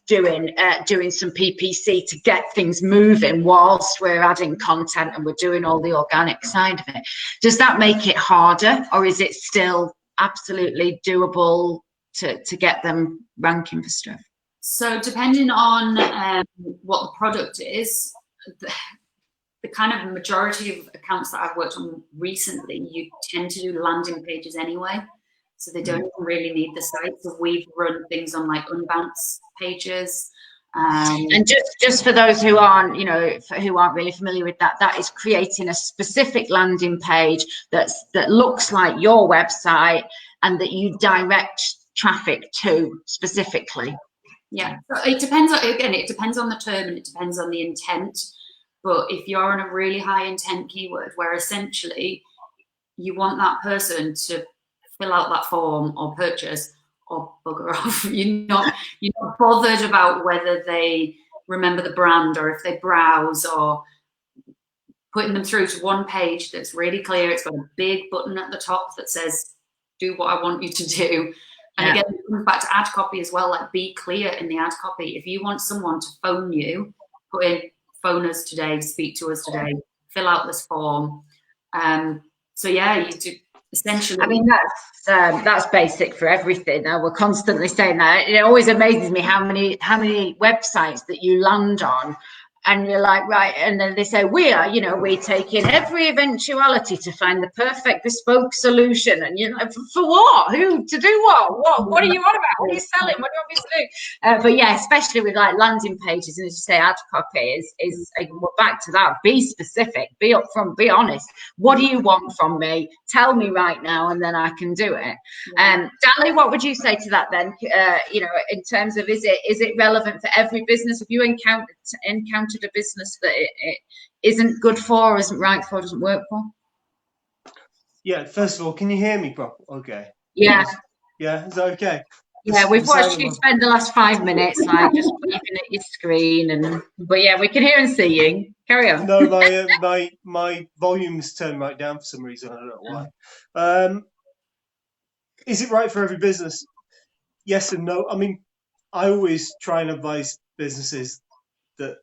S1: doing some PPC to get things moving whilst we're adding content and we're doing all the organic side of it. Does that make it harder, or is it still absolutely doable to get them ranking for stuff?
S2: So depending on what the product is, the kind of majority of accounts that I've worked on recently, you tend to do landing pages anyway. So they don't really need the site. So we've run things on like unbounce pages.
S1: And just for those who aren't, who aren't really familiar with that, that is creating a specific landing page that looks like your website and that you direct traffic to specifically.
S2: Yeah, so it depends on, again, it depends on the term and it depends on the intent. But if you're on a really high intent keyword where essentially you want that person to fill out that form or purchase or bugger off, you're not bothered about whether they remember the brand or if they browse, or putting them through to one page that's really clear. It's got a big button at the top that says, do what I want you to do. And again, it comes back to ad copy as well, like be clear in the ad copy. If you want someone to phone you, put in phone us today, speak to us today, fill out this form. So yeah, you do essentially.
S1: I mean, that's basic for everything. We're constantly saying that. It always amazes me how many websites that you land on, and you're like, right, and then they say we take in every eventuality to find the perfect bespoke solution, and you're like, for what? Who to do what? What are you on about? What are you selling? What do you want me to do? But yeah, especially with like landing pages and as you say, ad copy is back to that. Be specific, be upfront, be honest. What do you want from me? Tell me right now, and then I can do it. Dalley, what would you say to that then? In terms of is it relevant for every business? Have you encountered a business that it isn't good for, isn't right for, doesn't work for?
S3: Yeah, first of all, can you hear me properly? Okay.
S1: Yeah.
S3: Yeah, is that okay?
S1: Yeah, we've watched you spend the last 5 minutes like just waving at your screen, but yeah, we can hear and see you. Carry on.
S3: No, my volume's turned right down for some reason. I don't know why. Is it right for every business? Yes and no. I mean, I always try and advise businesses that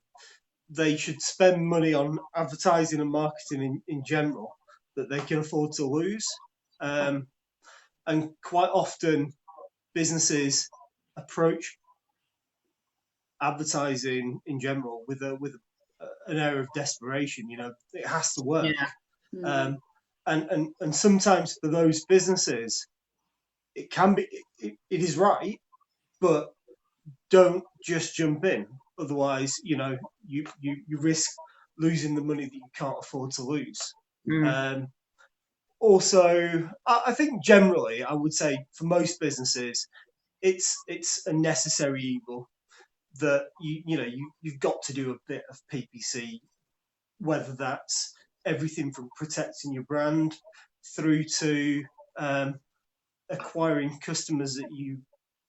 S3: they should spend money on advertising and marketing in general that they can afford to lose. and quite often businesses approach advertising in general with an air of desperation. You know, it has to work.
S1: Yeah.
S3: And sometimes for those businesses, it can be, it is right, but don't just jump in. Otherwise, you know, you risk losing the money that you can't afford to lose. Also, I think generally, I would say for most businesses, it's a necessary evil that you've got to do a bit of PPC, whether that's everything from protecting your brand through to acquiring customers that you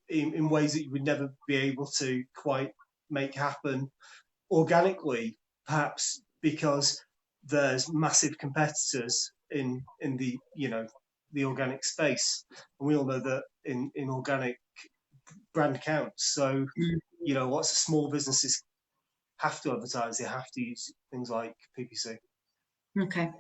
S3: in ways that you would never be able to quite make happen organically, perhaps because there's massive competitors in the the organic space, and we all know that in organic brand counts. So you know, lots of small businesses have to advertise, they have to use things like PPC.
S1: Okay.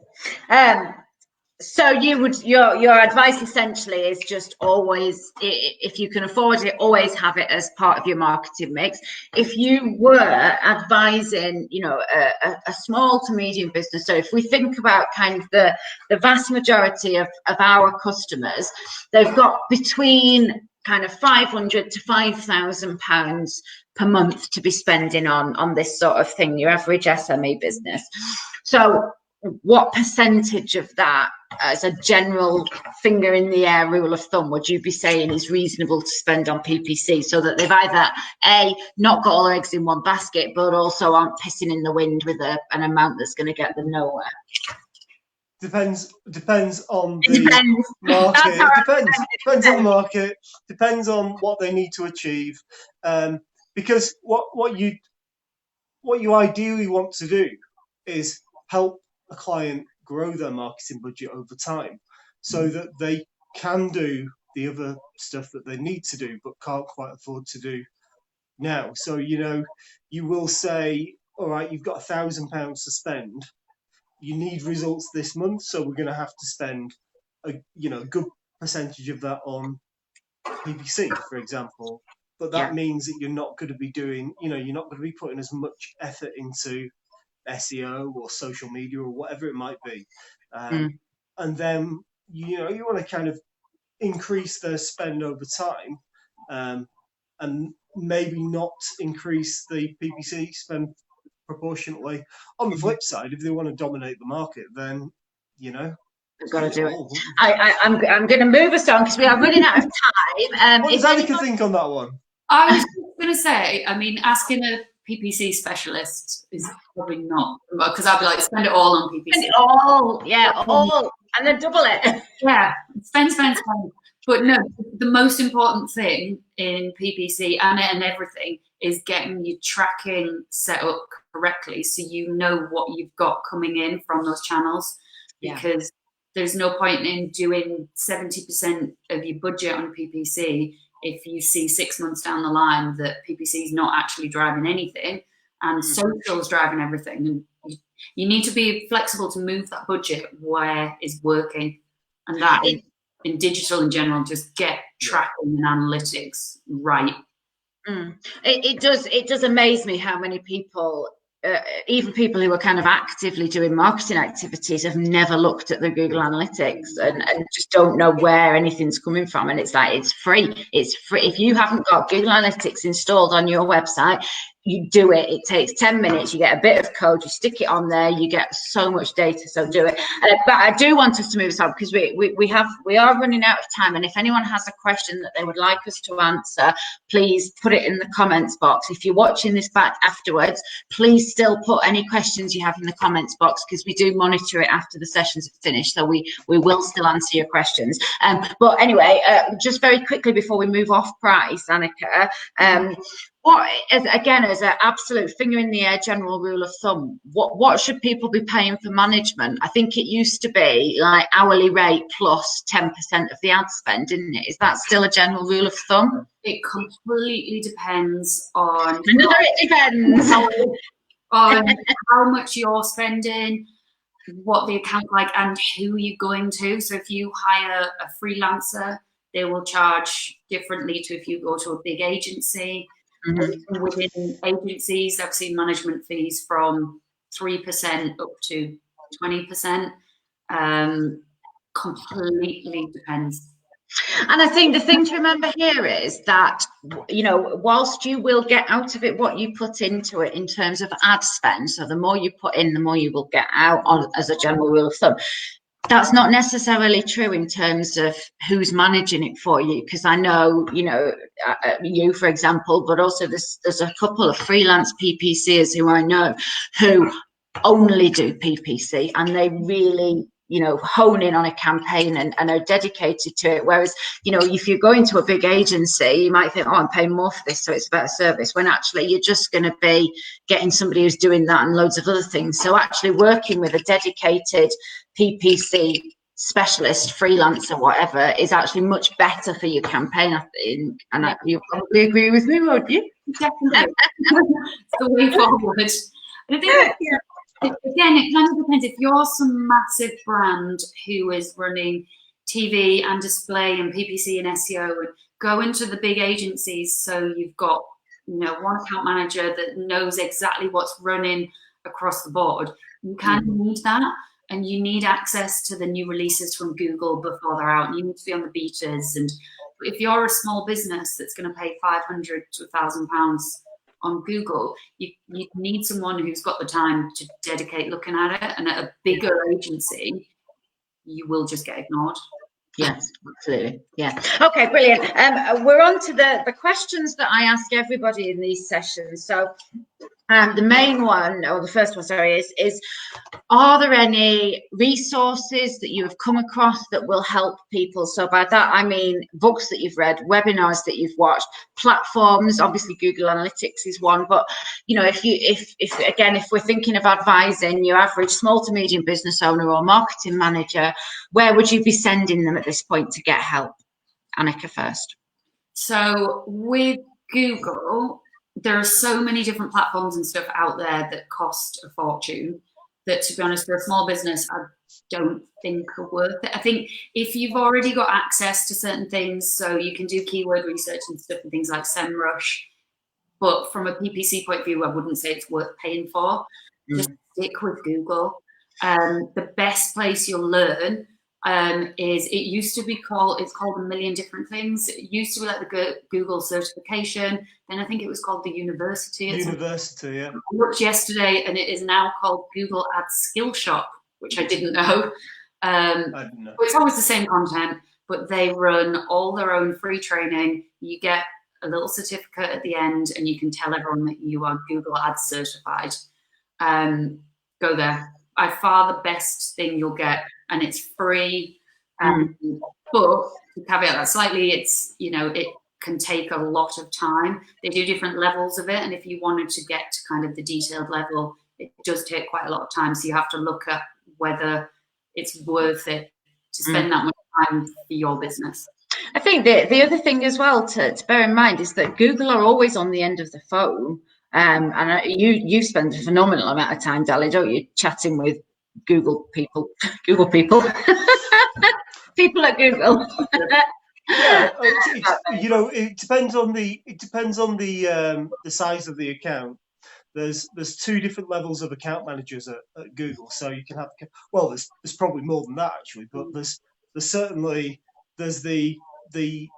S1: So your advice essentially is just always, if you can afford it, always have it as part of your marketing mix. If you were advising, you know, a small to medium business, so if we think about kind of the vast majority of our customers, they've got between kind of £500 to £5,000 per month to be spending on this sort of thing, your average SME business. So what percentage of that, as a general finger in the air rule of thumb, would you be saying is reasonable to spend on PPC, so that they've either not got all their eggs in one basket, but also aren't pissing in the wind with an amount that's going to get them nowhere?
S3: Depends on the market. Depends on the market. Depends on what they need to achieve. Because what you ideally want to do is help a client grow their marketing budget over time, so that they can do the other stuff that they need to do but can't quite afford to do now. So you know, you will say, all right, you've got £1,000 to spend. You need results this month, so we're going to have to spend a good percentage of that on PPC, for example. But that means that you're not going to be doing, you're not going to be putting as much effort into SEO or social media or whatever it might be. And then, you want to kind of increase their spend over time, and maybe not increase the PPC spend proportionately. On the flip side, if they want to dominate the market, then,
S1: we've got to do it. I'm going to move us on because we are running out of time.
S3: What does Anneka think on that one?
S2: I was going to say, I mean, asking a PPC specialist is probably not, because I'd be like, spend it all on PPC.
S1: Spend it all, all, and then double it.
S2: Yeah, spend. But no, the most important thing in PPC and everything is getting your tracking set up correctly, so you know what you've got coming in from those channels. Because there's no point in doing 70% of your budget on PPC if you see 6 months down the line that PPC is not actually driving anything and social is driving everything. And you need to be flexible to move that budget where it's working. And that is, in digital in general, just get tracking and analytics right.
S1: It does amaze me how many people, even people who are kind of actively doing marketing activities, have never looked at the Google Analytics and just don't know where anything's coming from. And it's like, it's free. If you haven't got Google Analytics installed on your website, you do it. It takes 10 minutes. You get a bit of code, you stick it on there, you get so much data. So do it. But I do want us to move this on because we are running out of time. And if anyone has a question that they would like us to answer, please put it in the comments box. If you're watching this back afterwards, please still put any questions you have in the comments box, because we do monitor it after the sessions are finished. So we will still answer your questions. But anyway, just very quickly before we move off price, Anneka, as an absolute finger in the air general rule of thumb, what should people be paying for management? I think it used to be like hourly rate plus 10% of the ad spend, didn't it? Is that still a general rule of thumb?
S2: It completely depends on
S1: on how much you're spending,
S2: what the account like and who you're going to. So if you hire a freelancer, they will charge differently to if you go to a big agency.
S1: Mm-hmm.
S2: Within agencies, I've seen management fees from 3% up to 20%. Completely depends.
S1: And I think the thing to remember here is that, you know, whilst you will get out of it what you put into it in terms of ad spend, so the more you put in, the more you will get out on as a general rule of thumb. That's not necessarily true in terms of who's managing it for you, because I know, you know, you, for example, but also there's a couple of freelance PPCers who I know who only do PPC, and they really, you know, hone in on a campaign and are dedicated to it. Whereas, you know, if you're going to a big agency, you might think, oh, I'm paying more for this, so it's a better service, when actually you're just going to be getting somebody who's doing that and loads of other things. So actually working with a dedicated PPC specialist, freelancer, whatever, is actually much better for your campaign, I think. And you probably agree with me, won't you?
S2: Definitely. It's the way forward. And I think again, it kind of depends. If you're some massive brand who is running TV and display and PPC and SEO, and go into the big agencies, so you've got, you know, one account manager that knows exactly what's running across the board, you kind of need that. And you need access to the new releases from Google before they're out. And you need to be on the betas. And if you're a small business that's going to pay £500 to £1,000 on Google, you need someone who's got the time to dedicate looking at it. And at a bigger agency, you will just get ignored.
S1: Yes, absolutely. Yeah. Okay, brilliant. We're on to the questions that I ask everybody in these sessions. So the main one, or the first one, sorry, is are there any resources that you have come across that will help people? So by that, I mean books that you've read, webinars that you've watched, platforms. Obviously, Google Analytics is one, but, you know, if we're thinking of advising your average small to medium business owner or marketing manager, where would you be sending them at this point to get help? Anneka first.
S2: So with Google, there are so many different platforms and stuff out there that cost a fortune that, to be honest, for a small business, I don't think are worth it. I think if you've already got access to certain things, so you can do keyword research and stuff and things like SEMrush, but from a PPC point of view, I wouldn't say it's worth paying for. Just stick with Google. The best place you'll learn is, it used to be called, it's called a million different things. It used to be like the Google certification. Then I think it was called the University.
S3: University, yeah.
S2: I looked yesterday and it is now called Google Ads Skill Shop, which I didn't know.
S3: I didn't know.
S2: It's always the same content, but they run all their own free training. You get a little certificate at the end and you can tell everyone that you are Google Ads certified. Go there. By far the best thing you'll get, and it's free. But to caveat that slightly, it's, you know, it can take a lot of time. They do different levels of it, and if you wanted to get to kind of the detailed level, it does take quite a lot of time. So you have to look at whether it's worth it to spend that much time for your business.
S1: I think the other thing as well to bear in mind is that Google are always on the end of the phone. And you spend a phenomenal amount of time, Dalley, don't you, chatting with Google people, people at Google.
S3: Yeah, you know, it depends on the size of the account. There's two different levels of account managers at Google, so you can have, well, there's probably more than that actually, but there's certainly the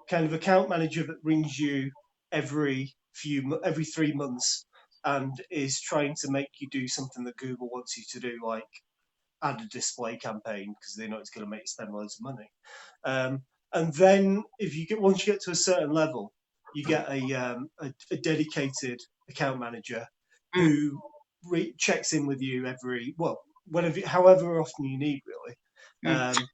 S3: kind of account manager that rings you every 3 months and is trying to make you do something that Google wants you to do, like add a display campaign, because they know it's going to make you spend loads of money. And then once you get to a certain level, you get a dedicated account manager who checks in with you however often you need, really.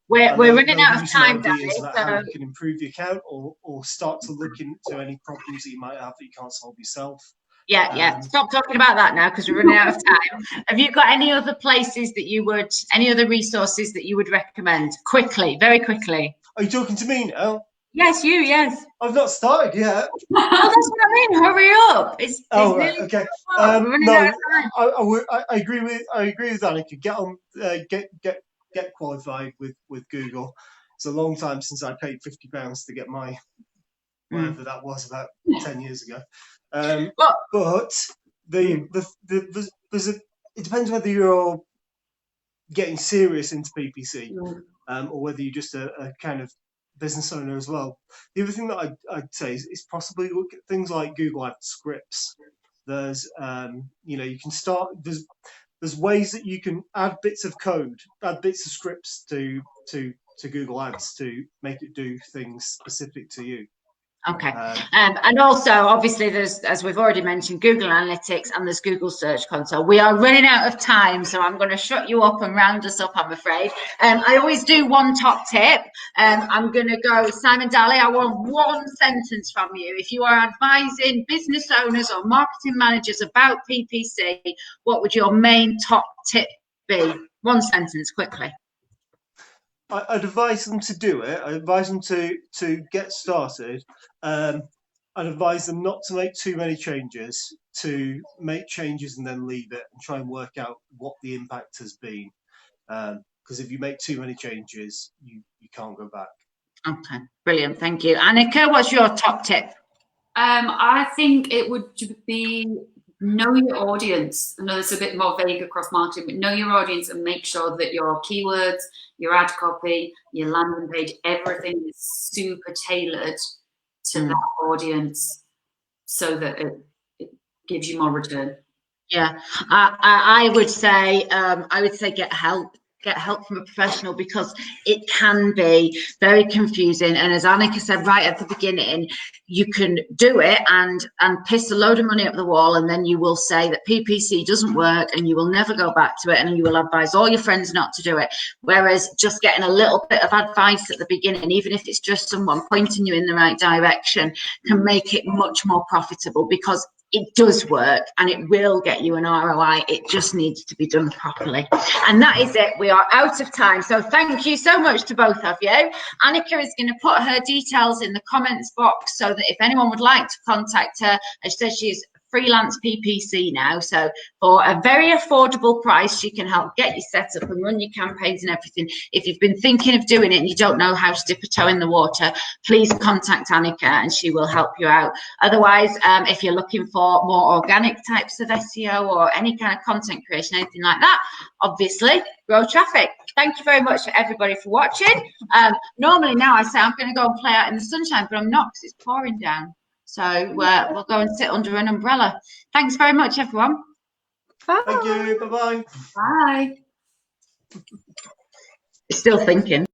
S1: We're running out of time, Dalley.
S3: About how you can improve the account or start to look into any problems that you might have that you can't solve yourself.
S1: Yeah. Stop talking about that now, because we're running out of time. Have you got any other places any other resources that you would recommend? Quickly, very quickly.
S3: Are you talking to me now?
S1: Yes, you, yes.
S3: I've not started yet.
S1: Well, that's what I mean. Hurry up. It's
S3: Oh, right,
S1: nearly
S3: okay.
S1: 12. We're running
S3: No,
S1: out of time.
S3: I agree with Anneka. Get on, get qualified with Google. It's a long time since I paid £50 to get my whatever that was, about 10 years ago. But there's it depends whether you're getting serious into PPC or whether you're just a kind of business owner as well. The other thing that I'd say is possibly look at things like Google Ads scripts. There's you can start, there's ways that you can add bits of code, add bits of scripts to Google Ads to make it do things specific to you.
S1: Okay. And also, obviously, there's, as we've already mentioned, Google Analytics and there's Google Search Console. We are running out of time, so I'm going to shut you up and round us up, I'm afraid. I always do one top tip. I'm going to go, Simon Dalley, I want one sentence from you. If you are advising business owners or marketing managers about PPC, what would your main top tip be? One sentence, quickly.
S3: I'd advise them to do it. I'd advise them to get started. I'd advise them not to make too many changes, to make changes and then leave it and try and work out what the impact has been. Because if you make too many changes, you can't go back. Okay,
S1: brilliant. Thank you. Anneka, what's your top tip?
S2: I think it would be know your audience. I know it's a bit more vague across marketing, but know your audience and make sure that your keywords, your ad copy, your landing page, everything is super tailored to that audience so that it gives you more return.
S1: Yeah, I would say get help. Get help from a professional, because it can be very confusing. And as Anneka said right at the beginning, you can do it and piss a load of money up the wall, and then you will say that PPC doesn't work and you will never go back to it, and you will advise all your friends not to do it. Whereas just getting a little bit of advice at the beginning, even if it's just someone pointing you in the right direction, can make it much more profitable, because it does work and it will get you an ROI. It just needs to be done properly. And that is it. We are out of time. So thank you so much to both of you. Anneka is going to put her details in the comments box so that if anyone would like to contact her, as she says, she's freelance PPC now, so for a very affordable price she can help get you set up and run your campaigns and everything. If you've been thinking of doing it and you don't know how to dip a toe in the water, please contact Anneka and she will help you out. Otherwise, if you're looking for more organic types of SEO or any kind of content creation, anything like that, obviously GrowTraffic. Thank you very much for everybody for watching. Normally now I say I'm going to go and play out in the sunshine, but I'm not, because it's pouring down. So we'll go and sit under an umbrella. Thanks very much, everyone.
S3: Bye. Thank you. Bye-bye.
S2: Bye.
S1: Still thinking.